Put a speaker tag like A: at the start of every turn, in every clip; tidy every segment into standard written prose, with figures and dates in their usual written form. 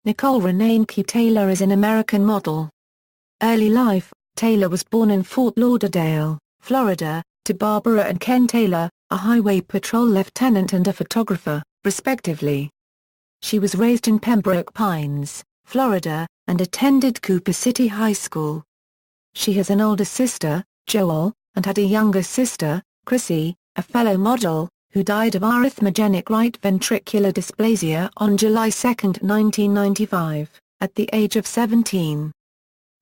A: Nicole Renee Niki Taylor is an American model. Early life: Taylor was born in Fort Lauderdale, Florida, to Barbara and Ken Taylor, a highway patrol lieutenant and a photographer, respectively. She was raised in Pembroke Pines, Florida, and attended Cooper City High School. She has an older sister, Joel, and had a younger sister, Chrissy, a fellow model, who died of arrhythmogenic right ventricular dysplasia on July 2, 1995, at the age of 17.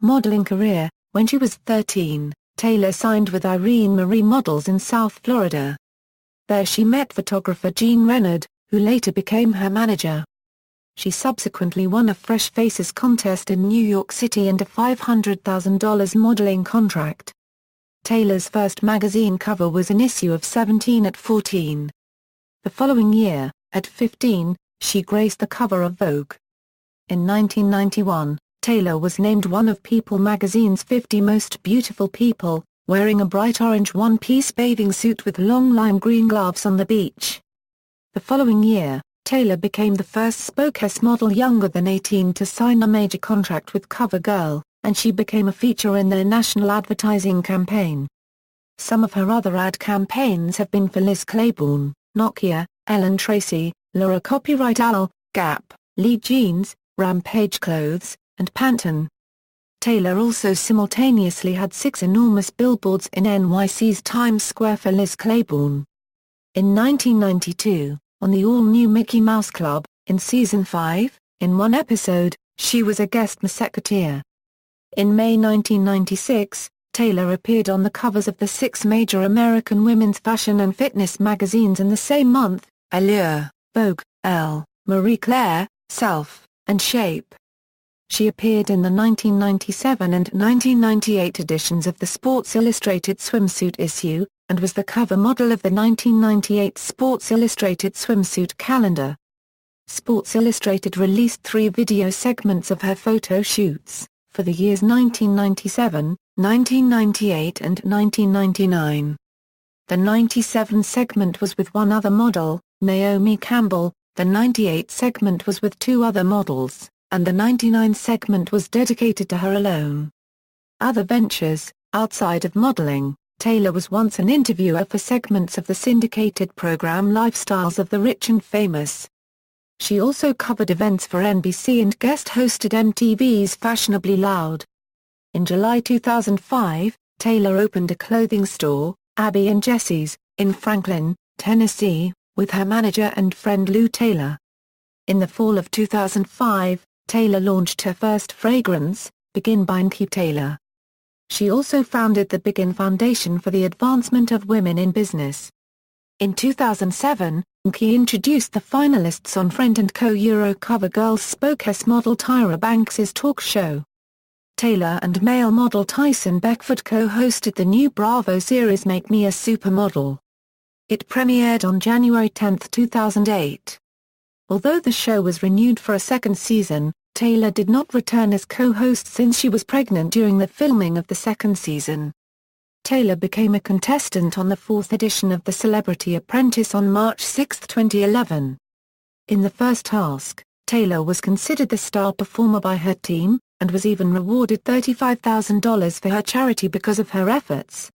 A: Modeling career: when she was 13, Taylor signed with Irene Marie Models in South Florida. There she met photographer Jean Renard, who later became her manager. She subsequently won a Fresh Faces contest in New York City and a $500,000 modeling contract. Taylor's first magazine cover was an issue of 17 at 14. The following year, at 15, she graced the cover of Vogue. In 1991, Taylor was named one of People magazine's 50 Most Beautiful People, wearing a bright orange one-piece bathing suit with long lime green gloves on the beach. The following year, Taylor became the first spokes model younger than 18 to sign a major contract with CoverGirl, and she became a feature in their national advertising campaign. Some of her other ad campaigns have been for Liz Claiborne, Nokia, Ellen Tracy, Laura Copyright Owl, Gap, Lee Jeans, Rampage Clothes, and Pantone. Taylor also simultaneously had 6 enormous billboards in NYC's Times Square for Liz Claiborne. In 1992, on the all-new Mickey Mouse Club, in Season 5, in one episode, she was a guest musketeer. In May 1996, Taylor appeared on the covers of the 6 major American women's fashion and fitness magazines in the same month: Allure, Vogue, Elle, Marie Claire, Self, and Shape. She appeared in the 1997 and 1998 editions of the Sports Illustrated swimsuit issue, and was the cover model of the 1998 Sports Illustrated swimsuit calendar. Sports Illustrated released 3 video segments of her photo shoots, for the years 1997, 1998 and 1999. The 97 segment was with one other model, Naomi Campbell, the 98 segment was with 2 other models, and the 99 segment was dedicated to her alone. Other ventures: outside of modeling, Taylor was once an interviewer for segments of the syndicated program Lifestyles of the Rich and Famous. She also covered events for NBC and guest-hosted MTV's Fashionably Loud. In July 2005, Taylor opened a clothing store, Abby and Jesse's, in Franklin, Tennessee, with her manager and friend Lou Taylor. In the fall of 2005, Taylor launched her first fragrance, Begin by Niki Taylor. She also founded the Begin Foundation for the Advancement of Women in Business. In 2007, Niki introduced the finalists on Friend & Co. Euro CoverGirl's spokes model Tyra Banks's talk show. Taylor and male model Tyson Beckford co-hosted the new Bravo series Make Me a Supermodel. It premiered on January 10, 2008. Although the show was renewed for a second season, Taylor did not return as co-host since she was pregnant during the filming of the second season. Taylor became a contestant on the 4th edition of The Celebrity Apprentice on March 6, 2011. In the first task, Taylor was considered the star performer by her team, and was even rewarded $35,000 for her charity because of her efforts.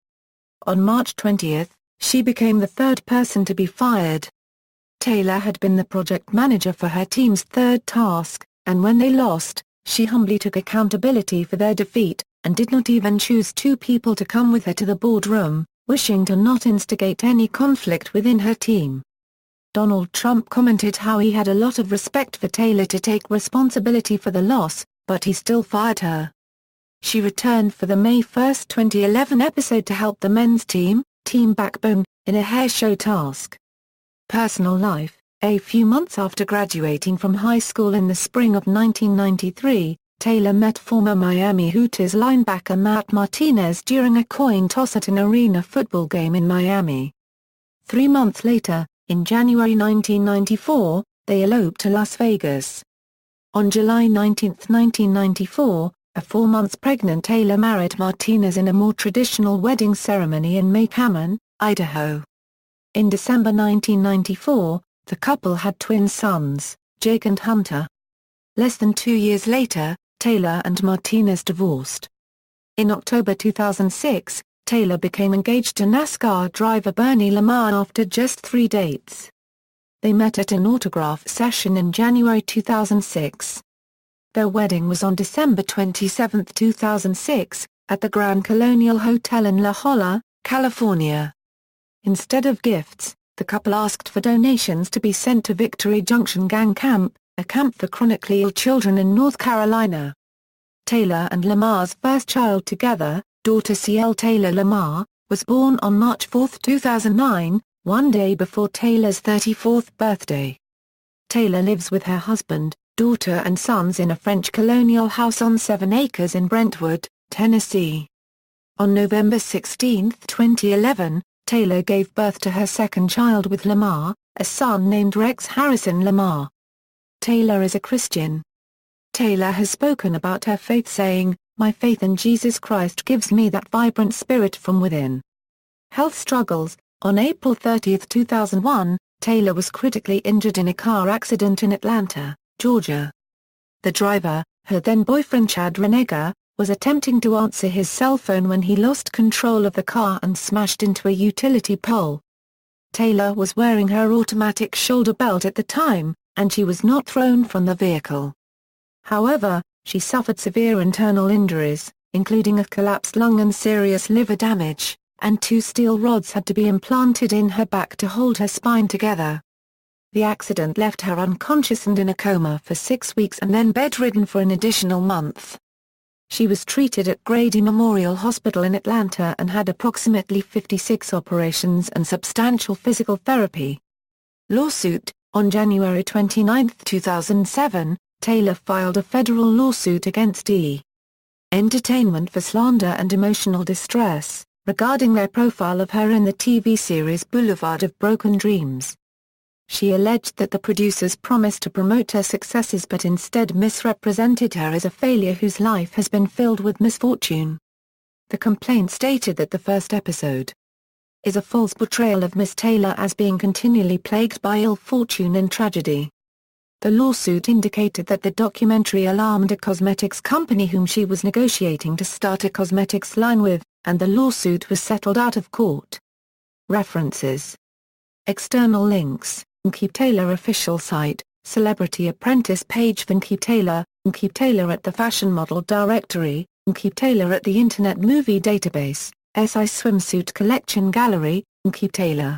A: On March 20, she became the 3rd person to be fired. Taylor had been the project manager for her team's 3rd task, and when they lost, she humbly took accountability for their defeat, and did not even choose 2 people to come with her to the boardroom, wishing to not instigate any conflict within her team. Donald Trump commented how he had a lot of respect for Taylor to take responsibility for the loss, but he still fired her. She returned for the May 1, 2011 episode to help the men's team, Team Backbone, in a hair show task. Personal life: a few months after graduating from high school in the spring of 1993, Taylor met former Miami Hooters linebacker Matt Martinez during a coin toss at an arena football game in Miami. 3 months later, in January 1994, they eloped to Las Vegas. On July 19, 1994, a 4 months pregnant Taylor married Martinez in a more traditional wedding ceremony in Maycaman, Idaho. In December 1994, the couple had twin sons, Jake and Hunter. Less than 2 years later, Taylor and Martinez divorced. In October 2006, Taylor became engaged to NASCAR driver Bernie Lamar after just 3 dates. They met at an autograph session in January 2006. Their wedding was on December 27, 2006, at the Grand Colonial Hotel in La Jolla, California. Instead of gifts, the couple asked for donations to be sent to Victory Junction Gang Camp, a camp for chronically ill children in North Carolina. Taylor and Lamar's first child together, daughter CL Taylor Lamar, was born on March 4, 2009, one day before Taylor's 34th birthday. Taylor lives with her husband, daughter and sons in a French colonial house on 7 acres in Brentwood, Tennessee. On November 16, 2011, Taylor gave birth to her second child with Lamar, a son named Rex Harrison Lamar. Taylor is a Christian. Taylor has spoken about her faith saying, "My faith in Jesus Christ gives me that vibrant spirit from within." Health struggles. On April 30, 2001, Taylor was critically injured in a car accident in Atlanta, Georgia. The driver, her then-boyfriend Chad Renega, was attempting to answer his cell phone when he lost control of the car and smashed into a utility pole. Taylor was wearing her automatic shoulder belt at the time, and she was not thrown from the vehicle. However, she suffered severe internal injuries, including a collapsed lung and serious liver damage, and 2 steel rods had to be implanted in her back to hold her spine together. The accident left her unconscious and in a coma for 6 weeks and then bedridden for an additional month. She was treated at Grady Memorial Hospital in Atlanta and had approximately 56 operations and substantial physical therapy. Lawsuit. On January 29, 2007, Taylor filed a federal lawsuit against E! Entertainment for slander and emotional distress, regarding their profile of her in the TV series Boulevard of Broken Dreams. She alleged that the producers promised to promote her successes but instead misrepresented her as a failure whose life has been filled with misfortune. The complaint stated that the first episode is a false portrayal of Miss Taylor as being continually plagued by ill fortune and tragedy. The lawsuit indicated that the documentary alarmed a cosmetics company whom she was negotiating to start a cosmetics line with, and the lawsuit was settled out of court. References. External links: Niki Taylor official site, Celebrity Apprentice page for Niki Taylor, Niki Taylor at the Fashion Model Directory, Niki Taylor at the Internet Movie Database, SI Swimsuit Collection Gallery, Niki Taylor.